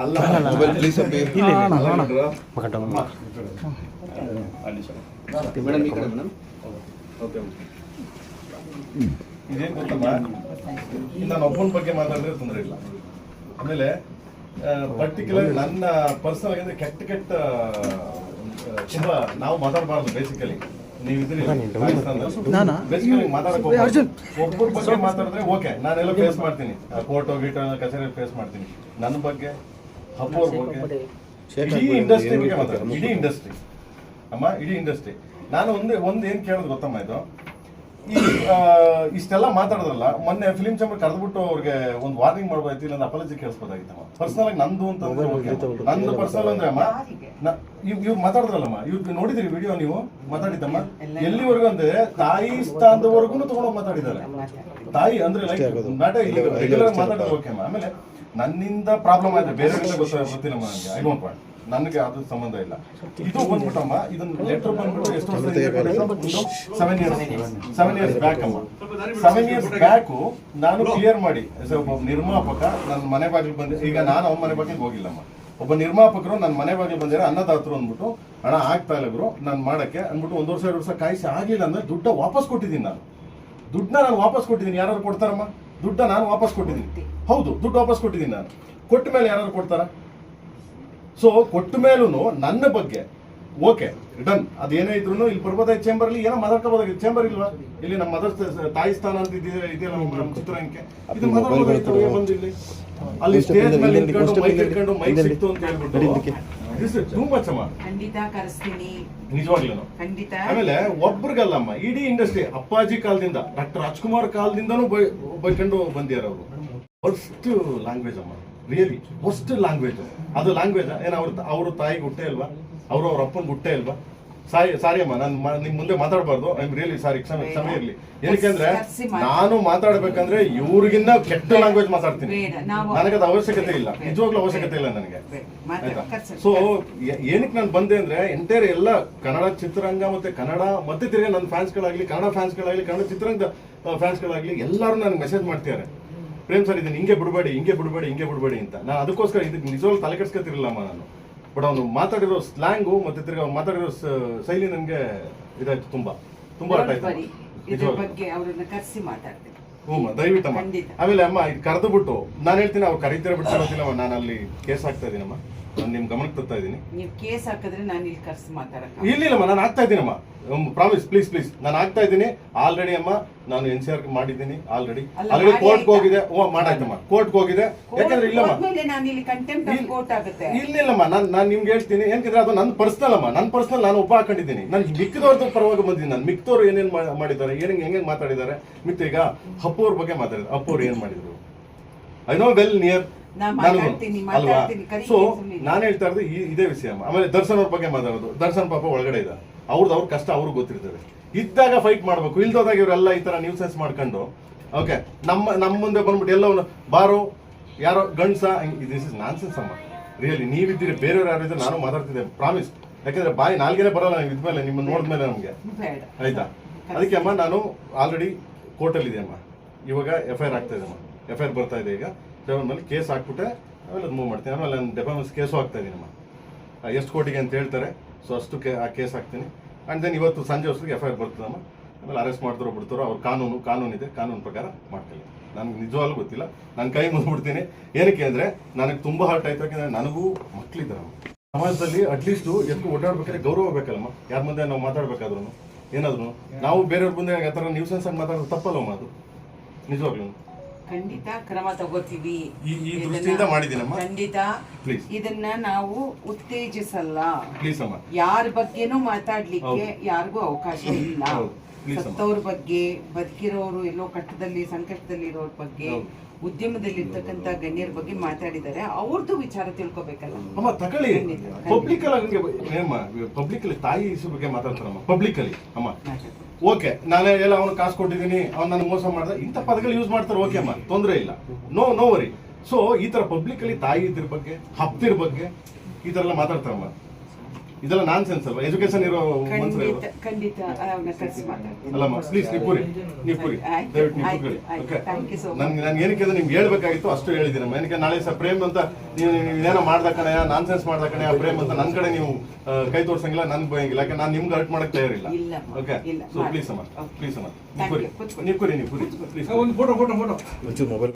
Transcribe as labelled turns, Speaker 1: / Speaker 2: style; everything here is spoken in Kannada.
Speaker 1: ಅಲ್ಲ ಮೊಬೈಲ್ ಪ್ಲೀಸ್ ಅಪ್ಪಿ ಮೇಡಮ್ ಈ ಕಡೆ ಮೇಡಮ್ ಓಕೆ ಇದೇನು ಗೊತ್ತಮ್ಮ ನಾನು ಒಬ್ಬನ ಬಗ್ಗೆ ಮಾತಾಡಿದ್ರೆ ತೊಂದರೆ ಇಲ್ಲ ಆಮೇಲೆ ಪರ್ಟಿಕ್ಯುಲರ್ ನನ್ನ ಪರ್ಸನಲ್ ಆಗಿ ಕೆಟ್ಟ ಕೆಟ್ಟ ತುಂಬಾ ನಾವು ಮಾತಾಡಬಾರ್ದು ಬೇಸಿಕಲಿ ನೀವು ಇದ್ರಿ ಒಬ್ಬರ ಬಗ್ಗೆ ಮಾತಾಡಿದ್ರೆ ಓಕೆ ನಾನೆಲ್ಲ ಫೇಸ್ ಮಾಡ್ತೀನಿ ಕೋರ್ಟೋ ಗೀಟೋ ಕಚೇರಿ ಫೇಸ್ ಮಾಡ್ತೀನಿ ನನ್ನ ಬಗ್ಗೆ ಹಬ್ಬವ್ರ ಬಗ್ಗೆ ಇಡೀ ಇಂಡಸ್ಟ್ರಿ ಬಗ್ಗೆ ಮಾತಾಡ್ತೀನಿ ಇಡೀ ಇಂಡಸ್ಟ್ರಿ ಅಮ್ಮ ಇಡೀ ಇಂಡಸ್ಟ್ರಿ ನಾನು ಒಂದ್ ಏನ್ ಕೇಳೋದು ಗೊತ್ತಮ್ಮ ಇದು ಈ ಇಷ್ಟೆಲ್ಲ ಮಾತಾಡಿದ್ರಲ್ಲ ಮೊನ್ನೆ ಫಿಲಿಂ ಚೇಂಬರ್ ಕರೆದ್ಬಿಟ್ಟು ಅವ್ರಿಗೆ ಒಂದು ವಾರ್ನಿಂಗ್ ಮಾಡ್ಬೋದಾಯ್ತು ಇಲ್ಲ ಅಪಾಲಜಿ ಕೇಳಿಸ್ಬೋದಾಗಿತ್ತಮ್ಮ ಪರ್ಸನಲ್ ಆಗಿ ನಂದು ಅಂತಂದ್ರೆ ನಂದು ಪರ್ಸನಲ್ ಅಂದ್ರೆ ಅಮ್ಮ ಇವ್ರು ಮಾತಾಡಿದ್ರಲ್ಲಮ್ಮ ಇವ್ರು ನೋಡಿದಿರಿ ವಿಡಿಯೋ ನೀವು ಮಾತಾಡಿದ್ದಮ್ಮ ಎಲ್ಲಿವರೆಗೂ ಅಂದ್ರೆ ತಾಯಿ ಸ್ಥಾನದವರೆಗೂ ತಗೊಂಡೋಗಿ ಮಾತಾಡಿದ್ದಾರೆ ತಾಯಿ ಅಂದ್ರೆ ರೆಗ್ಯುಲರ್ ಮಾತಾಡೋದು ಓಕೆ ಅಮ್ಮ ಆಮೇಲೆ ನನ್ನಿಂದ ಪ್ರಾಬ್ಲಮ್ ಆಯ್ತು ಬೇರೆಯವರೆಲ್ಲ ಗೊತ್ತಿಲ್ಲಮ್ಮ ನನಗೆ ಐ ಡೋಂಟ್ ವಾಂಟ್ ನನಗೆ ಅದು ಸಂಬಂಧ ಇಲ್ಲ ಇದು ಬಂದ್ಬಿಟ್ಟಮ್ಮ ಇದನ್ನ ಲೆಟರ್ ಬಂದ್ಬಿಟ್ಟು ಎಷ್ಟು ವರ್ಷ 7 ಇಯರ್ಸ್ ಬ್ಯಾಕ್ ಅಮ್ಮ 7 ಇಯರ್ಸ್ ಬ್ಯಾಕ್ ನಾನು ಕ್ಲಿಯರ್ ಮಾಡಿ ಒಬ್ಬ ನಿರ್ಮಾಪಕ ನನ್ನ ಮನೆ ಬಾಗಿಲು ಬಂದ ಈಗ ನಾನು ಅವ್ನ ಮನೆ ಬಾಗಿಲಿಗೆ ಹೋಗಿಲ್ಲಮ್ಮ ಒಬ್ಬ ನಿರ್ಮಾಪಕರು ನನ್ನ ಮನೆ ಬಾಗಿಲು ಬಂದಿರೋ ಅನ್ನದಾತರು ಅಂದ್ಬಿಟ್ಟು ಹಣ ಆಗ್ತಾ ಇಲ್ಲ ಗುರು ನಾನು ಮಾಡಕ್ಕೆ ಅಂದ್ಬಿಟ್ಟು 1 ವರ್ಷ 2 ವರ್ಷ ಕಾಯಿಸಿ ಆಗಿಲ್ಲ ಅಂದ್ರೆ ದುಡ್ಡ ವಾಪಸ್ ಕೊಟ್ಟಿದ್ದೀನಿ ನಾನು ವಾಪಸ್ ಕೊಟ್ಟಿದ್ದೀನಿ ಯಾರು ಕೊಡ್ತಾರಮ್ಮ ದುಡ್ಡ ನಾನು ವಾಪಸ್ ಕೊಟ್ಟಿದ್ದೀನಿ ಹೌದು ದುಡ್ಡು ವಾಪಸ್ ಕೊಟ್ಟಿದ್ದೀನಿ ನಾನು ಕೊಟ್ಟ ಮೇಲೆ ಯಾರು ಕೊಡ್ತಾರ ಸೊ ಕೊಟ್ಟ ಮೇಲೂ ನನ್ನ ಬಗ್ಗೆ ಓಕೆ ಡನ್ ಅದೇನೇ ಇದ್ರು ಇಲ್ಲಿ ಪರ್ವತ ಚೇಂಬರ್ ಅಲ್ಲಿ ಏನೋ ಮಾತಾಡ್ಕೋಬೋದಾಗಿತ್ತು ಚೇಂಬರ್ ಇಲ್ವಾ ಇಲ್ಲಿ ನಮ್ಮ ಮದರ್ ತಾಯಿ ಸ್ಥಾನ ಅಂತ ಇದೆಯಲ್ಲ ನಮ್ಮ ಚಿತ್ರಾಂಗಕ್ಕೆ ಇದು ಮಾತಾಡ್ಬೋದಾಗಿತ್ತು ಬಂದಿಲ್ಲಿ ಅಲ್ಲಿ ಸ್ಟೇಜ್ ಮೇಲೆ ನಿಂತ್ಕೊಂಡು ಮೈಕ್ ಸಿಕ್ತು ಅಂತ ಹೇಳ್ಬಿಟ್ಟು ಟೂ ಮಚ್ ಅಮ್ಮ
Speaker 2: ಖಂಡಿತ ಕರೆಸ್ತೀನಿ
Speaker 1: ನಿಜವಾಗ್ಲೂ
Speaker 2: ಖಂಡಿತ
Speaker 1: ಆಮೇಲೆ ಒಬ್ರಿಗಲ್ಲಮ್ಮ ಇಡೀ ಇಂಡಸ್ಟ್ರಿ ಅಪ್ಪಾಜಿ ಕಾಲದಿಂದ ಡಾಕ್ಟರ್ ರಾಜ್ಕುಮಾರ್ ಕಾಲದಿಂದನೂ ಬೈಕೊಂಡು ಬಂದಿಯಾರ ಅವರು ಫಸ್ಟ್ ಲ್ಯಾಂಗ್ವೇಜ್ ಅಮ್ಮ ರಿಯಲಿ ಫಸ್ಟ್ ಲ್ಯಾಂಗ್ವೇಜ್ ಅದು ಲ್ಯಾಂಗ್ವೇಜ್ ಏನ್ ಅವ್ರ ತಾಯಿಗೆ ಹುಟ್ಟೆ ಇಲ್ವಾ ಅವ್ರ ಅಪ್ಪನಿಗೆ ಹುಟ್ಟೆ ಇಲ್ವಾ ಸಾರಿ ಅಮ್ಮ ನಾನು ನಿಮ್ ಮುಂದೆ ಮಾತಾಡಬಾರ್ದು ಐ ಆಮ್ ರಿಯಲಿ ಸಾರಿ ಕ್ಷಮೆ ಇರ್ಲಿ ಏನಕ್ಕೆ ನಾನು ಮಾತಾಡ್ಬೇಕಂದ್ರೆ ಇವ್ರಿಗಿನ್ನ ಕೆಟ್ಟ ಲ್ಯಾಂಗ್ವೇಜ್ ಮಾತಾಡ್ತೀನಿ ನನಗದು ಅವಶ್ಯಕತೆ ಇಲ್ಲ ನಿಜವಾಗ್ಲೂ ಅವಶ್ಯಕತೆ ಇಲ್ಲ ನನಗೆ ಆಯ್ತಾ ಸೊ ಏನಕ್ಕೆ ನಾನು ಬಂದೆ ಅಂದ್ರೆ ಎಂಟೈರ್ ಎಲ್ಲ ಕನ್ನಡ ಚಿತ್ರರಂಗ ಮತ್ತೆ ಕನ್ನಡ ಮತ್ತೆ ತಿರ್ಗಿ ನನ್ನ ಫ್ಯಾನ್ಸ್ಗಳಾಗ್ಲಿ ಕನ್ನಡ ಫ್ಯಾನ್ಸ್ಗಳಾಗ್ಲಿ ಕನ್ನಡ ಚಿತ್ರರಂಗ ಫ್ಯಾನ್ಸ್ಗಳಾಗ್ಲಿ ಎಲ್ಲರೂ ನನಗೆ ಮೆಸೇಜ್ ಮಾಡ್ತಿದ್ದಾರೆ ಪ್ರೇಮ್ ಸರ್ ಇದನ್ನ ಹಿಂಗೆ ಬಿಡಬೇಡಿ ಅಂತ ನಾನು ಅದಕ್ಕೋಸ್ಕರ ಇದಕ್ಕೆ ನಿಜವಾಗ್ಲೂ ತಲೆ ಕೆಡ್ಸ್ಕೊತಿರಲಿಲ್ಲಮ್ಮ ನಾನು ಬಟ್ ಅವನು ಮಾತಾಡಿರೋ ಸ್ಲ್ಯಾಂಗು ಮತ್ತೆ ತಿರ್ಗಿ ಅವ್ನು ಮಾತಾಡಿರೋ ಶೈಲಿ ನನಗೆ ಇದಾಯ್ತು ತುಂಬಾ ಅರ್ಥ ಆಯ್ತು ಹ್ಞೂ ದಯವಿಟ್ಟಮ್ಮ ಆಮೇಲೆ ಅಮ್ಮ ಇದು ಕರೆದು ಬಿಟ್ಟು ನಾನು ಹೇಳ್ತೀನಿ ಅವ್ರು ಕರೀತೀರ ಬಿಡ್ತಿರೋದಿಲ್ಲಮ್ಮ ನಾನು ಅಲ್ಲಿ ಕೇಸ್ ಹಾಕ್ತಾ ಇದೀನಮ್ಮ ನಾನು ನಿಮ್ ಗಮನಕ್ಕೆ ತರ್ತಾ ಇದ್ದೀನಿ
Speaker 2: ನೀವು ಕೇಸ್ ಹಾಕಿದ್ರೆ ನಾನು ಇಲ್ಲಿ ಕರ್ಸಿ ಮಾತಾಡಕ್ಕೆ
Speaker 1: ಇಲ್ಲಮ್ಮ ನಾನು ಆಗ್ತಾ ಇದ್ದೀನಮ್ಮ ಪ್ರಾಮಿಸ್ ಪ್ಲೀಸ್ ನಾನು ಆಗ್ತಾ ಇದ್ದೀನಿ ಆಲ್ರೆಡಿ ಅಮ್ಮ ನಾನು NCR ಮಾಡಿದ್ದೀನಿ ಆಲ್ರೆಡಿ ಕೋರ್ಟ್ಗೆ ಹೋಗಿದೆ ಮಾಡಾಯ್ತಮ್ಮ ಕೋರ್ಟ್ಗೆ ಹೋಗಿದೆ ಯಾಕಂದ್ರೆ ಇಲ್ಲಮ್ಮ ಇಲ್ಲಮ್ಮ ನಾನು ನಿಮ್ಗೆ ಹೇಳ್ತೀನಿ ಯಾಕಂದ್ರೆ ಅದು ನನ್ನ ಪರ್ಸನಲ್ ಅಮ್ಮ ನನ್ನ ಪರ್ಸನಲ್ ನಾನು ಒಬ್ಬ ಹಾಕೊಂಡಿದ್ದೀನಿ ನಾನು ಮಿಕ್ಕಿದವ್ರದ್ದು ಪರವಾಗಿ ಬಂದಿದ್ದೀನಿ ನಾನು ಮಿಕ್ಕಿದವ್ರು ಏನೇನು ಮಾಡಿದ್ದಾರೆ ಹೆಂಗೆ ಮಾತಾಡಿದ್ದಾರೆ ಮಿಕ್ಕ ಈಗ ಅಪ್ಪು ಅವ್ರ ಬಗ್ಗೆ ಮಾತಾಡಿದ್ರು ಅಪ್ಪು ಅವ್ರು ಏನ್ ಮಾಡಿದ್ರು ಐ ನೋ ವೆಲ್ ನಿಯರ್ ಅಲ್ವಾ ಸೊ ನಾನು ಹೇಳ್ತಾ ಇರೋದು ಇದೇ ವಿಷಯ ಆಮೇಲೆ ದರ್ಶನ್ ಅವ್ರ ಬಗ್ಗೆ ಮಾತಾಡೋದು ದರ್ಶನ್ ಪಾಪ ಒಳಗಡೆ ಇದೆ ಅವ್ರ ಕಷ್ಟ ಅವ್ರಿಗೆ ಗೊತ್ತಿರ್ತದೆ ಇದ್ದಾಗ ಫೈಟ್ ಮಾಡ್ಬೇಕು ಇಲ್ದೋದಾಗ ಇವರೆಲ್ಲ ಈ ತರ ನ್ಯೂಸೆನ್ಸ್ ಮಾಡ್ಕೊಂಡು ಓಕೆ ನಮ್ಮ ಮುಂದೆ ಬಂದ್ಬಿಟ್ಟು ಎಲ್ಲವನ್ನ ಬಾರೋ ಯಾರೋ ಗಂಡ್ಸ ದಿಸ್ ಇಸ್ ನಾನ್ಸೆನ್ಸ್ ಅಮ್ಮ ರಿಯಲಿ ನೀವಿದ್ದೀರಿ ಬೇರೆಯವ್ರು ಯಾರು ಇದ್ರೆ ನಾನು ಮಾತಾಡ್ತಿದ್ದೆ ಪ್ರಾಮಿಸ್ ಯಾಕಂದ್ರೆ ಬಾಯಿ ನಾಲ್ಗೆನೆ ಬರಲ್ಲ ನೀವು ಇದ್ಮೇಲೆ ನಿಮ್ಮ ನೋಡಿದ್ಮೇಲೆ ನಮ್ಗೆ ಆಯ್ತಾ ಅದಕ್ಕೆ ಅಮ್ಮ ನಾನು ಆಲ್ರೆಡಿ ಕೋರ್ಟಲ್ಲಿ ಇದೆ ಅಮ್ಮ ಇವಾಗ FIR ಆಗ್ತಾ ಇದೆ ಅಮ್ಮ FIR ಬರ್ತಾ ಇದೆ ಈಗ ಮೇಲೆ ಕೇಸ್ ಹಾಕ್ಬಿಟ್ಟೆ ಆಮೇಲೆ ಅದು ಮೂವ್ ಮಾಡ್ತೀನಿ ಆಮೇಲೆ ನಾನು ಡೆಫಾಮೆನ್ಸ್ ಕೇಸು ಹಾಕ್ತಾ ಇದ್ದೀನಮ್ಮ ಎಷ್ಟು ಕೋಟಿಗೆ ಅಂತ ಹೇಳ್ತಾರೆ ಸೊ ಅಷ್ಟು ಆ ಕೇಸ್ ಹಾಕ್ತೀನಿ ಆ್ಯಂಡ್ ದೆನ್ ಇವತ್ತು ಸಂಜೆ ಅಷ್ಟೊತ್ತಿಗೆ FIR ಬರ್ತದಮ್ಮ ಆಮೇಲೆ ಅರೆಸ್ಟ್ ಮಾಡ್ತಾರೋ ಬಿಡ್ತಾರೋ ಅವ್ರ ಕಾನೂನಿದೆ ಕಾನೂನು ಪ್ರಕಾರ ಮಾಡ್ತೀನಿ ನನಗೆ ನಿಜವಾಗ್ಲೂ ಗೊತ್ತಿಲ್ಲ ನಾನು ಕೈ ಮುಗಿಬಿಡ್ತೀನಿ ಏನಕ್ಕೆ ಅಂದರೆ ನನಗೆ ತುಂಬ ಹರ್ಟ್ ಆಯ್ತು ಯಾಕೆಂದರೆ ನನಗೂ ಮಕ್ಕಳಿದ್ದಾರಮ್ಮ ಸಮಾಜದಲ್ಲಿ ಅಟ್ಲೀಸ್ಟು ಎದ್ದು ಓಡಾಡ್ಬೇಕಾದ್ರೆ ಗೌರವ ಬೇಕಲ್ಲಮ್ಮ ಯಾರ ಮುಂದೆ ನಾವು ಮಾತಾಡ್ಬೇಕಾದ್ರೂ ಏನಾದ್ರು ನಾವು ಬೇರೆಯವ್ರ ಮುಂದೆ ಆ ಥರ ನ್ಯೂಸೆನ್ಸ್ ಆಗಿ ಮಾತಾಡೋದು ತಪ್ಪಲ್ಲಮ್ಮ ಅದು ನಿಜವಾಗ್ಲೂ
Speaker 2: ಖಂಡಿತ ಕ್ರಮ ತಗೋತೀವಿ
Speaker 1: ಈ ದೃಷ್ಟಿಯಿಂದ ಮಾಡಿದ್ದೀನಮ್ಮ
Speaker 2: ಖಂಡಿತ ಇದನ್ನ ನಾವು ಉತ್ತೇಜಿಸಲ್ಲ
Speaker 1: ಪ್ಲೀಸ್ ಅಮ್ಮ
Speaker 2: ಯಾರ ಬಗ್ಗೆನೂ ಮಾತಾಡ್ಲಿಕ್ಕೆ ಯಾರಿಗೂ ಅವಕಾಶ ಇಲ್ಲ ಸತ್ತವ್ರ ಬಗ್ಗೆ ಬದುಕಿರೋರು ಎಲ್ಲೋ ಕಷ್ಟದಲ್ಲಿ ಸಂಕಷ್ಟದಲ್ಲಿ ಇರೋರ ಬಗ್ಗೆ ಉದ್ಯಮದಲ್ಲಿ ಇರ್ತಕ್ಕಂತ ಗಣ್ಯರ ಬಗ್ಗೆ ಮಾತಾಡಿದ್ದಾರೆ ಅವ್ರದ್ದು ವಿಚಾರ ತಿಳ್ಕೊಬೇಕಲ್ಲ
Speaker 1: ಅಮ್ಮ ತಗೊಳ್ಳಿ ಪಬ್ಲಿಕ್ ಅಲ್ಲಿ ತಾಯಿ ಇಸು ಬಗ್ಗೆ ಮಾತಾಡ್ತಾರಮ್ಮ ಪಬ್ಲಿಕ್ ಅಲ್ಲಿ ಅಮ್ಮ ಓಕೆ ನಾನೇ ಎಲ್ಲ ಅವನು ಕಾಸು ಕೊಟ್ಟಿದ್ದೀನಿ ಅವ್ನು ನನಗೆ ಮೋಸ ಮಾಡ್ದೆ ಇಂಥ ಪದಗಳು ಯೂಸ್ ಮಾಡ್ತಾರೆ ಓಕೆ ಅಮ್ಮ ತೊಂದರೆ ಇಲ್ಲ ನೋ ವರಿ ಸೊ ಈ ತರ ಪಬ್ಲಿಕ್ ಅಲ್ಲಿ ತಾಯಿ ಇದ್ರ ಬಗ್ಗೆ ಹಪ್ತಿರ ಬಗ್ಗೆ ಈ ತರ ಎಲ್ಲ ಮಾತಾಡ್ತಾರಮ್ಮ ಇದೆಲ್ಲ ನಾನ್ ಸೆನ್ಸ್ ಅಲ್ವಾ? ಎಜುಕೇಶನ್ ಇರೋ ಮನುಷ್ಯರು ಇಲ್ವಾ?
Speaker 2: ಖಂಡಿತ ಅವ್ರನ್ನ ಕರೆಸಿ ಮಾತಾಡ್ತೀನಿ.
Speaker 1: ಅಲ್ಲಮ್ಮ ಪ್ಲೀಸ್ ನೀವು ಪೂರಿ
Speaker 2: ಆಯ್ತು,
Speaker 1: ದಯವಿಟ್ಟು ನೀವು
Speaker 2: ಆಯ್ತು,
Speaker 1: ಕೂತ್ಕೊಳ್ಳಿ.
Speaker 2: ಆಯ್ತು.
Speaker 1: Okay
Speaker 2: Thank you so much.
Speaker 1: ನನ್ಗೆ ಏನಕ್ಕೆ ಅಂದ್ರೆ ನಿಮ್ಗೆ ಹೇಳ್ಬೇಕಾಗಿತ್ತು ಅಷ್ಟು ಹೇಳಿದ್ದೀನಮ್ಮ. ಏನಕ್ಕೆ ನಾಳೆ ಸಹ ಪ್ರೇಮ್ ಅಂತ ನೀವು ಏನೋ ಮಾಡ್ದ ಕಣೆ, ನಾನ್ ಸೆನ್ಸ್ ಮಾಡ್ದ ಕಣೆ ಪ್ರೇಮ್ ಅಂತ ನನ್ನ ಕಡೆ ನೀವು ಕೈ ತೋರ್ಸಂಗಿಲ್ಲ, ನನ್ಗೆ ಬಯಂಗಿಲ್ಲ. ಯಾಕೆ ನಾನು ನಿಮ್ಗೆ ಹರ್ಟ್ ಮಾಡಕ್ ತಯಾರಿಲ್ಲ.
Speaker 2: ಇಲ್ಲಮ್ಮ,
Speaker 1: ಓಕೆ
Speaker 2: ಇಲ್ಲ,
Speaker 1: ಸೊ ಪ್ಲೀಸ್ ಅಮ್ಮ,
Speaker 2: Okay.
Speaker 1: ಪ್ಲೀಸ್ ಅಮ್ಮ
Speaker 2: Thank you.
Speaker 1: ನೀವು ಕೂರಿ ಪ್ಲೀಸ್
Speaker 3: ಒಂದು ಫೋಟೋ
Speaker 4: ಒಂಚೂರು ಮೊಬೈಲ್